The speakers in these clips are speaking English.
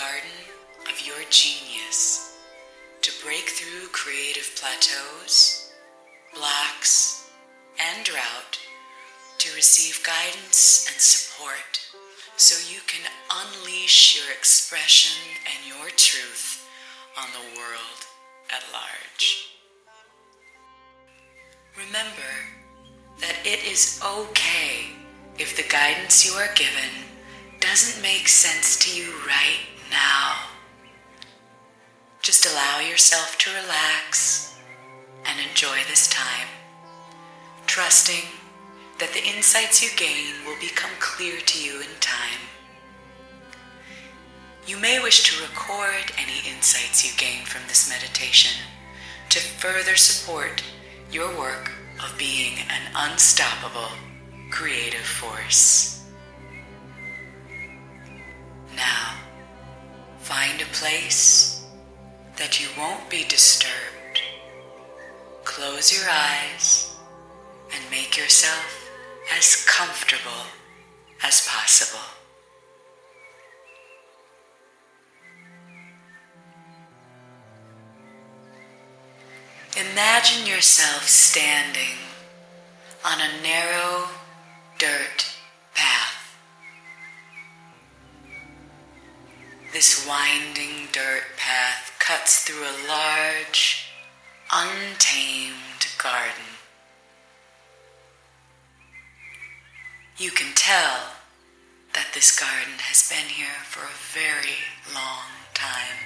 garden of your genius to break through creative plateaus, blocks, and drought, to receive guidance and support so you can unleash your expression and your truth on the world at large. Remember that it is okay if the guidance you are given doesn't make sense to you right now. Just allow yourself to relax and enjoy this time, trusting that the insights you gain will become clear to you in time. You may wish to record any insights you gain from this meditation to further support your work of being an unstoppable creative force. Now, find a place that you won't be disturbed. Close your eyes and make yourself as comfortable as possible. Imagine yourself standing on a narrow dirt path. This winding dirt path cuts through a large, untamed garden. You can tell that this garden has been here for a very long time,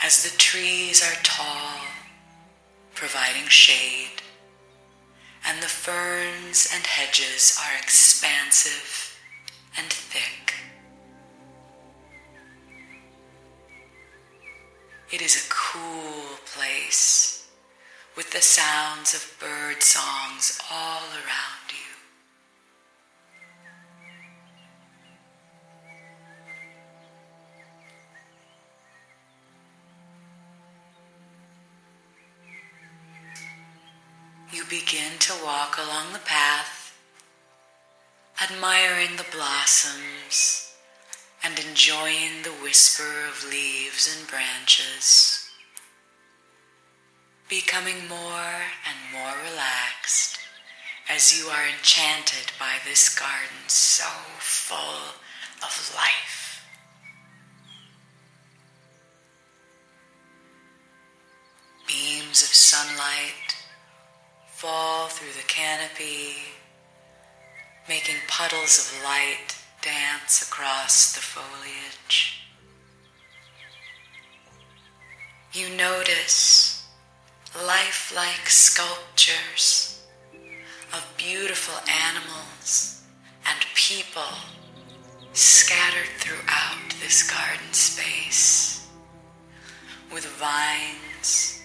as the trees are tall, providing shade, and the ferns and hedges are expansive and thick. It is a cool place with the sounds of bird songs all around you. You begin to walk along the path, admiring the blossoms and enjoying the whisper of leaves and branches, becoming more and more relaxed as you are enchanted by this garden so full of life. Beams of sunlight fall through the canopy, making puddles of light dance across the foliage. You notice lifelike sculptures of beautiful animals and people scattered throughout this garden space, with vines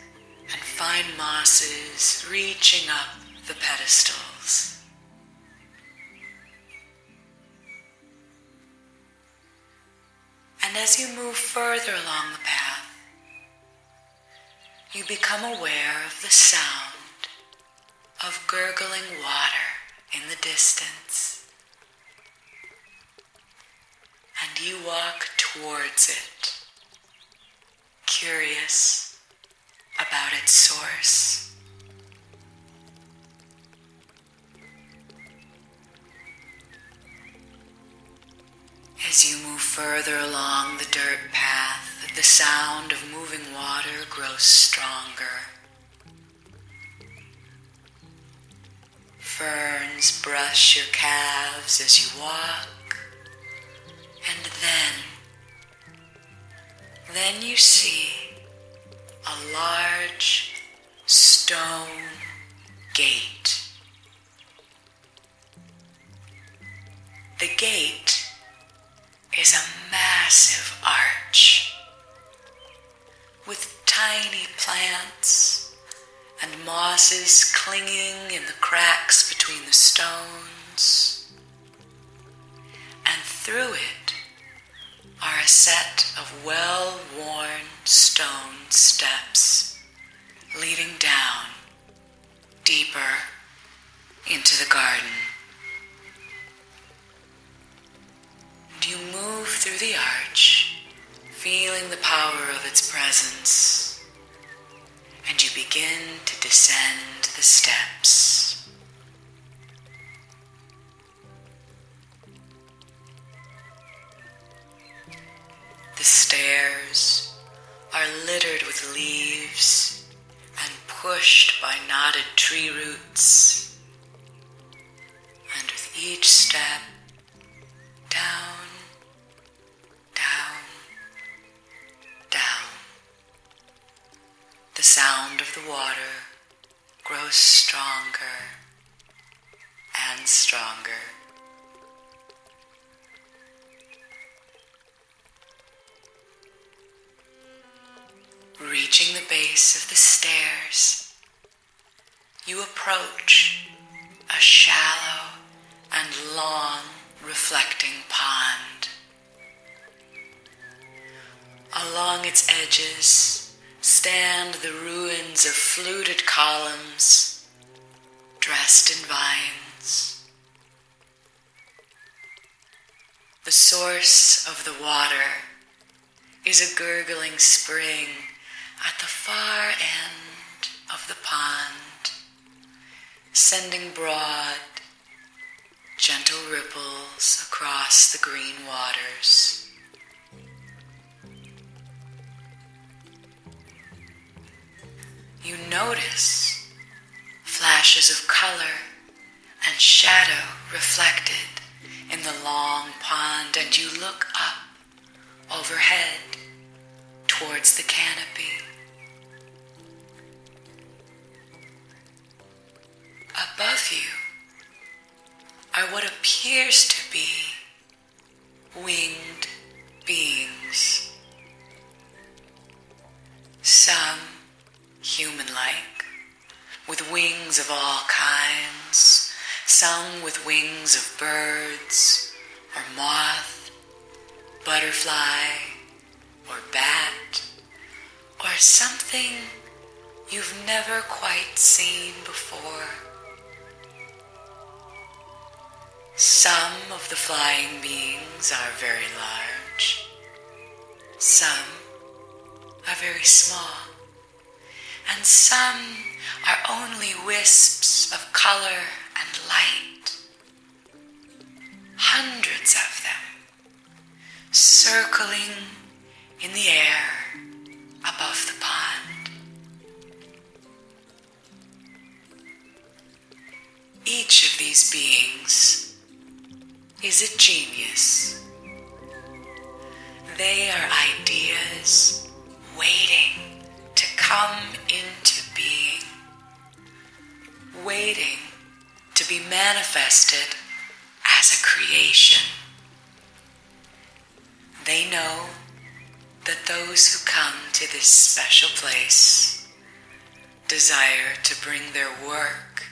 and fine mosses reaching up the pedestals. And as you move further along the path, you become aware of the sound of gurgling water in the distance, and you walk towards it, curious about its source. As you move further along the dirt path, the sound of moving water grows stronger. Ferns brush your calves as you walk, and then you see a large stone gate. The gate is a massive arch with tiny plants and mosses clinging in the cracks between the stones. And through it are a set of well-worn stone steps leading down deeper into the garden. And you move through the arch feeling the power of its presence, and you begin to descend the steps. The stairs are littered with leaves and pushed by knotted tree roots, and with each step, down, down, down, the sound of the water grows stronger and stronger. Reaching the base of the stairs, you approach a shallow and long reflecting pond. Along its edges stand the ruins of fluted columns dressed in vines. The source of the water is a gurgling spring at the far end of the pond, sending broad, gentle ripples across the green waters. You notice flashes of color and shadow reflected in the long pond, and you look up overhead towards the canopy. Above you are what appears to be winged beings. Some human-like, with wings of all kinds, some with wings of birds or moth, butterfly or bat, or something you've never quite seen before. Some of the flying beings are very large. Some are very small. And some are only wisps of color and light. Hundreds of them, circling in the air above the pond. Each of these beings is a genius. They are ideas waiting to come into being, waiting to be manifested as a creation. They know that those who come to this special place desire to bring their work,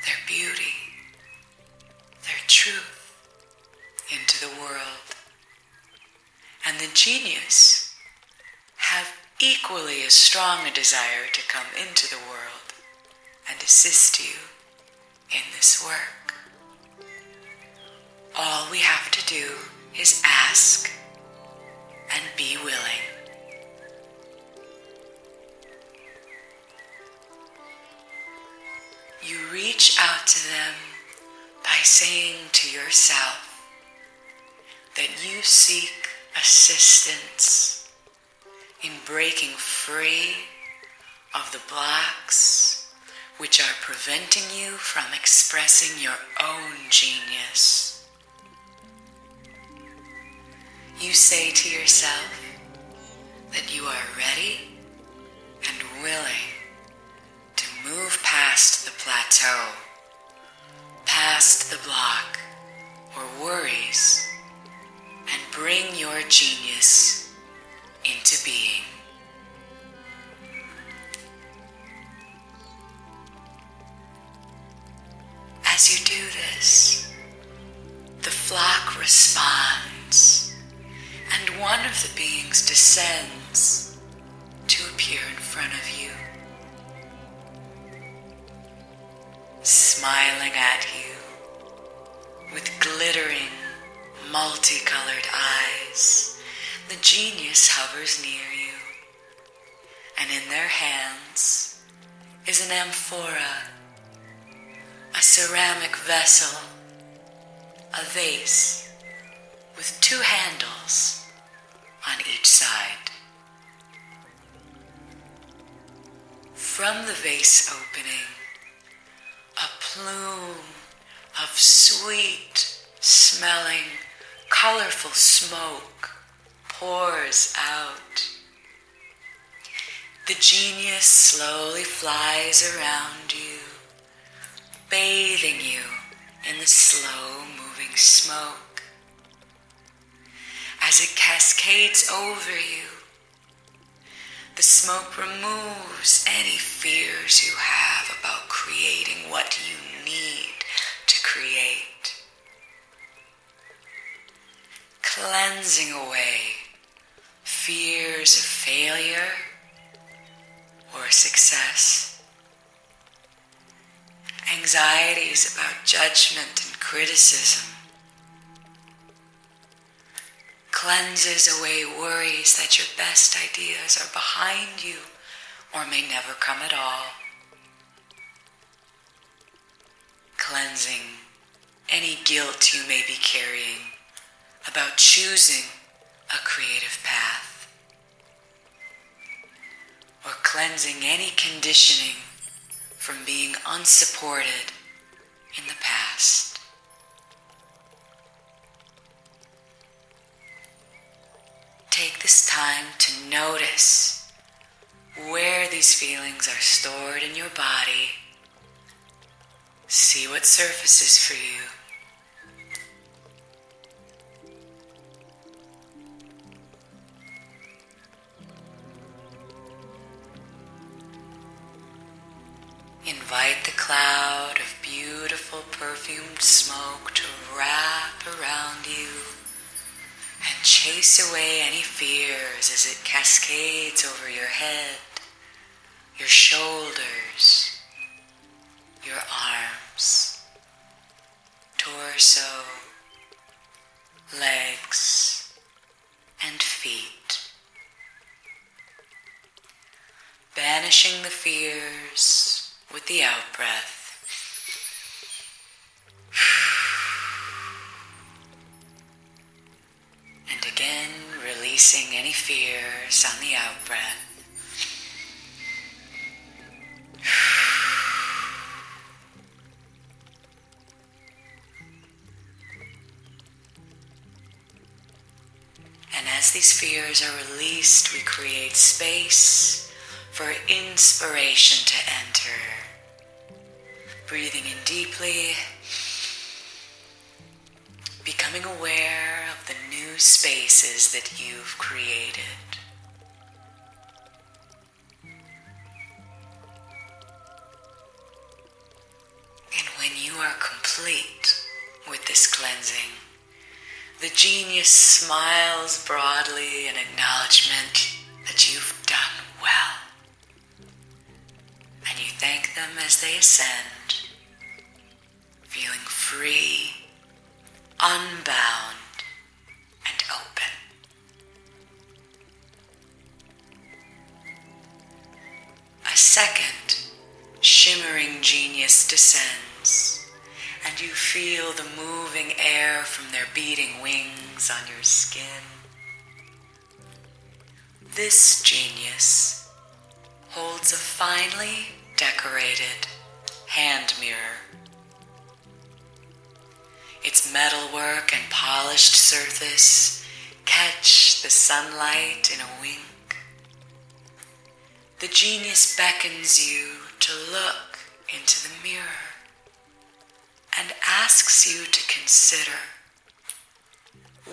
their beauty, their truth into the world. And the genius have equally as strong a desire to come into the world and assist you in this work. All we have to do is ask and be willing. You reach out to them by saying to yourself that you seek assistance in breaking free of the blocks which are preventing you from expressing your own genius. You say to yourself that you are ready and willing to move past the plateau, past the block or worries, and bring your genius into being. As you do this, the flock responds, and one of the beings descends to appear in front of you, smiling at you with glittering, multicolored eyes the genius hovers near you, and in their hands is an amphora, a ceramic vessel, a vase with 2 handles on each side. From the vase opening, a plume of sweet smelling, colorful smoke pours out. The genius slowly flies around you, bathing you in the slow-moving smoke. As it cascades over you, the smoke removes any fears you have about creating what you need to create, cleansing away fears of failure or success, anxieties about judgment and criticism, cleanses away worries that your best ideas are behind you or may never come at all, cleansing any guilt you may be carrying about choosing a creative path, or cleansing any conditioning from being unsupported in the past. Take this time to notice where these feelings are stored in your body. See what surfaces for you. Invite the cloud of beautiful perfumed smoke to wrap around you and chase away any fears as it cascades over your head, your shoulders, your arms, torso, legs, and feet. Banishing the fears with the out-breath. And again, releasing any fears on the out-breath. And as these fears are released, we create space for inspiration to enter. Breathing in deeply, becoming aware of the new spaces that you've created. And when you are complete with this cleansing, the genius smiles broadly in acknowledgement that you've done well. And you thank them as they ascend, feeling free, unbound, and open. A second shimmering genius descends, and you feel the moving air from their beating wings on your skin. This genius holds a finely decorated hand mirror. Its metalwork and polished surface catch the sunlight in a wink. The genius beckons you to look into the mirror and asks you to consider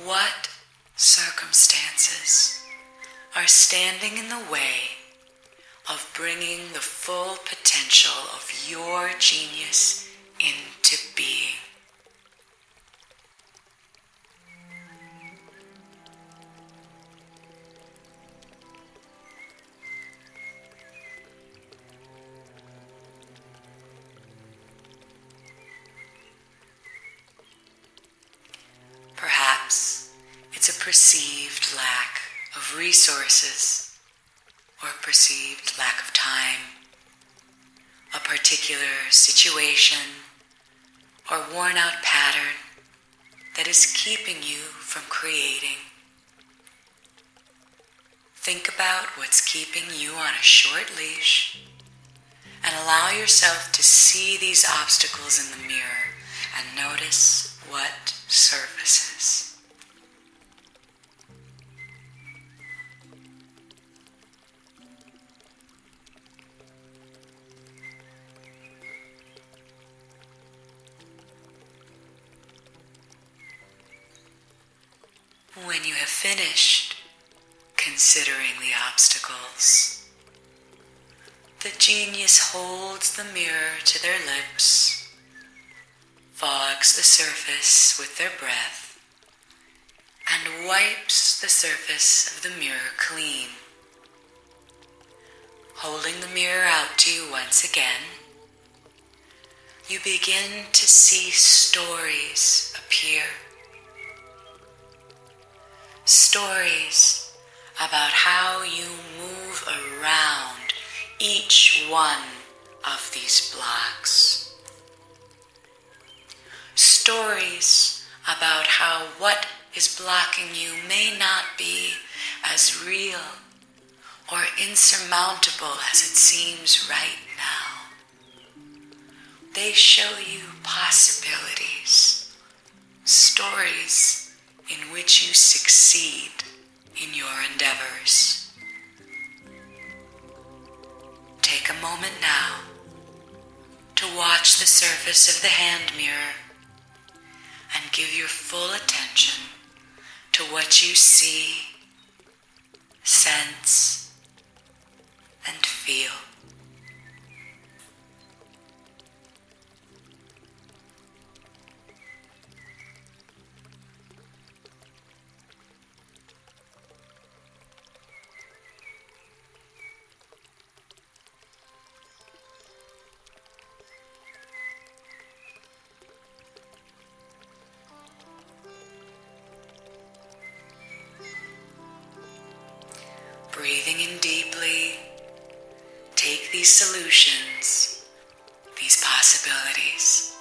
what circumstances are standing in the way of bringing the full potential of your genius into being. Perhaps it's a perceived lack of resources or perceived lack of time, a particular situation or worn-out pattern that is keeping you from creating. Think about what's keeping you on a short leash and allow yourself to see these obstacles in the mirror and notice what surfaces. When you have finished considering the obstacles, the genius holds the mirror to their lips, fogs the surface with their breath, and wipes the surface of the mirror clean. Holding the mirror out to you once again, you begin to see stories appear. Stories about how you move around each one of these blocks. Stories about how what is blocking you may not be as real or insurmountable as it seems right now. They show you possibilities, stories in which you succeed in your endeavors. Take a moment now to watch the surface of the hand mirror and give your full attention to what you see, sense, and feel. Breathing in deeply, take these solutions, these possibilities,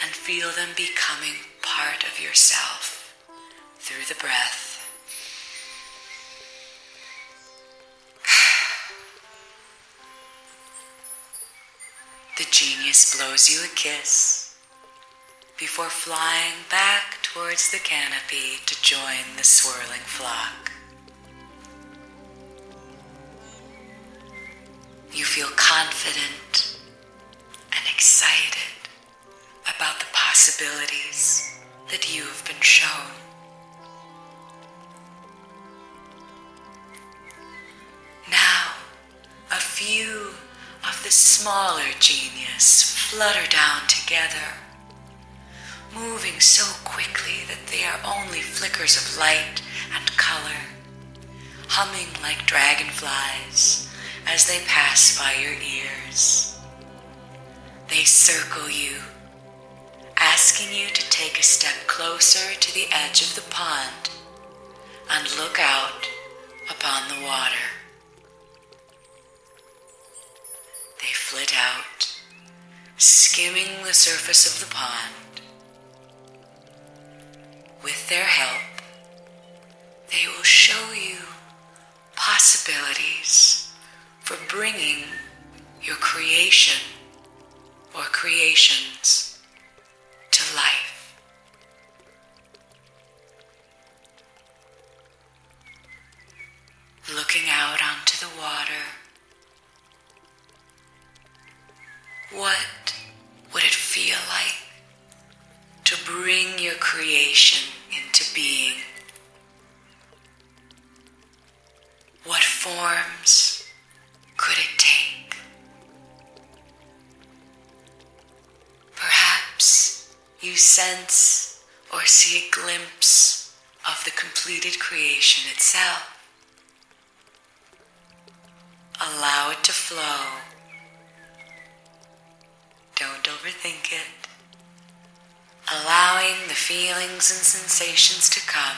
and feel them becoming part of yourself through the breath. The genius blows you a kiss before flying back towards the canopy to join the swirling flock. You feel confident and excited about the possibilities that you have been shown. Now, a few of the smaller genius flutter down together, moving so quickly that they are only flickers of light and color, humming like dragonflies as they pass by your ears. They circle you, asking you to take a step closer to the edge of the pond and look out upon the water. They flit out, skimming the surface of the pond. With their help, they will show you possibilities for bringing your creation or creations to life. Looking out onto the water, what would it feel like to bring your creation into being? What forms could it take? Perhaps you sense or see a glimpse of the completed creation itself. Allow it to flow. Don't overthink it. Allowing the feelings and sensations to come.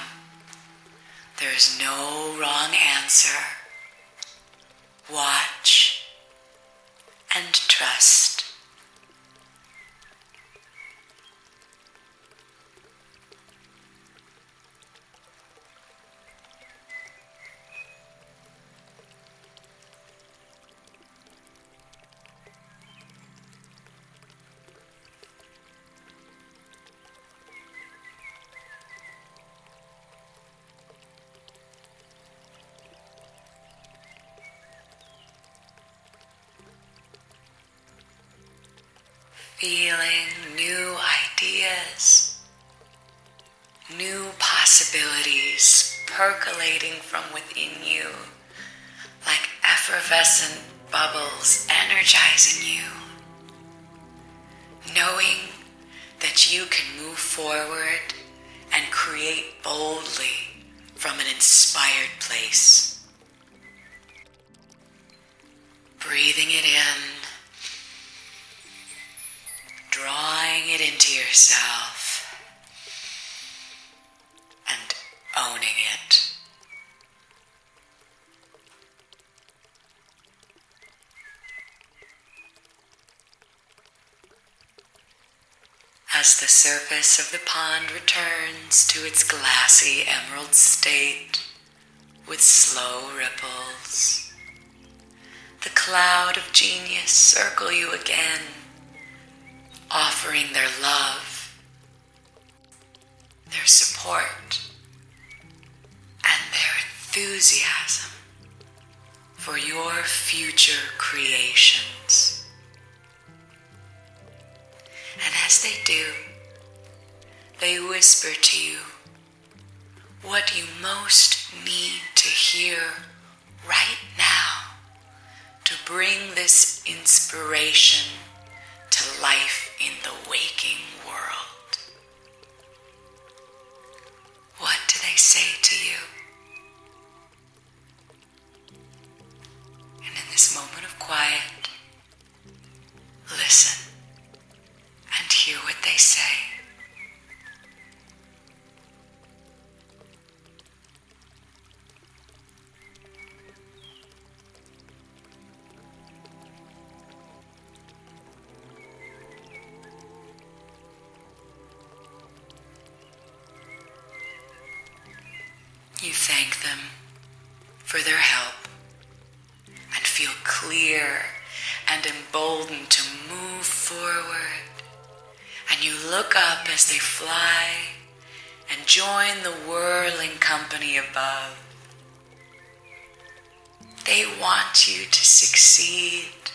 There is no wrong answer. Watch and trust. Feeling new ideas, new possibilities percolating from within you like effervescent bubbles energizing you. Knowing that you can move forward and create boldly from an inspired place. Breathing it in, drawing it into yourself, and owning it. As the surface of the pond returns to its glassy emerald state with slow ripples, the cloud of genius circle you again, offering their love, their support, and their enthusiasm for your future creations. And as they do, they whisper to you what you most need to hear right now to bring this inspiration to life in the waking world. What do they say to you? And in this moment of quiet, listen and hear what they say. You thank them for their help and feel clear and emboldened to move forward. And you look up as they fly and join the whirling company above. They want you to succeed,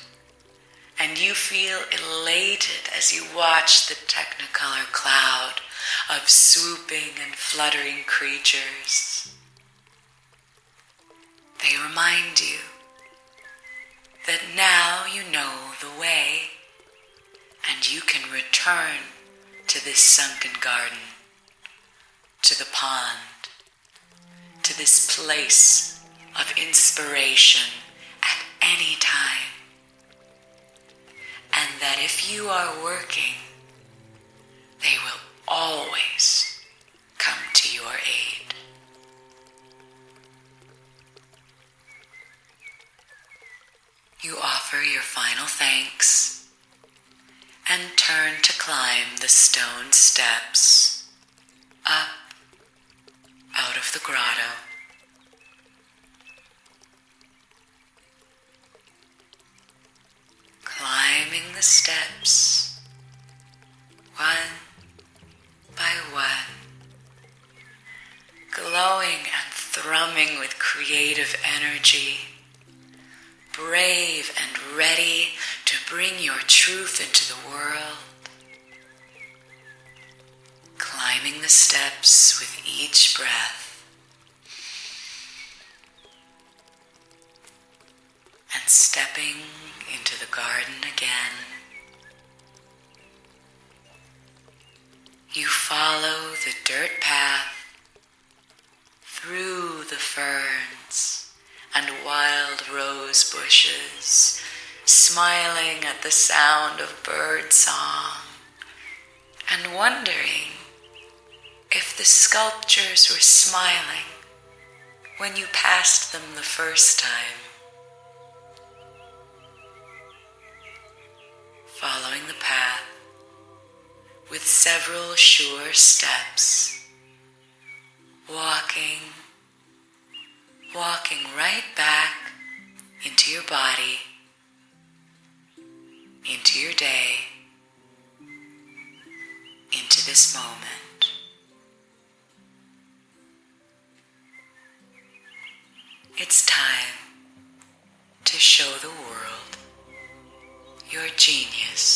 and you feel elated as you watch the technicolor cloud of swooping and fluttering creatures. They remind you that now you know the way, and you can return to this sunken garden, to the pond, to this place of inspiration at any time. And that if you are working, they will always come to your aid. You offer your final thanks and turn to climb the stone steps up out of the grotto. Climbing the steps one by one, glowing and thrumming with creative energy, brave and ready to bring your truth into the world. Climbing the steps with each breath, and stepping into the garden again. You follow the dirt path through the ferns and wild rose bushes, smiling at the sound of bird song and wondering if the sculptures were smiling when you passed them the first time, following the path with several sure steps, walking right back into your body, into your day, into this moment. It's time to show the world your genius.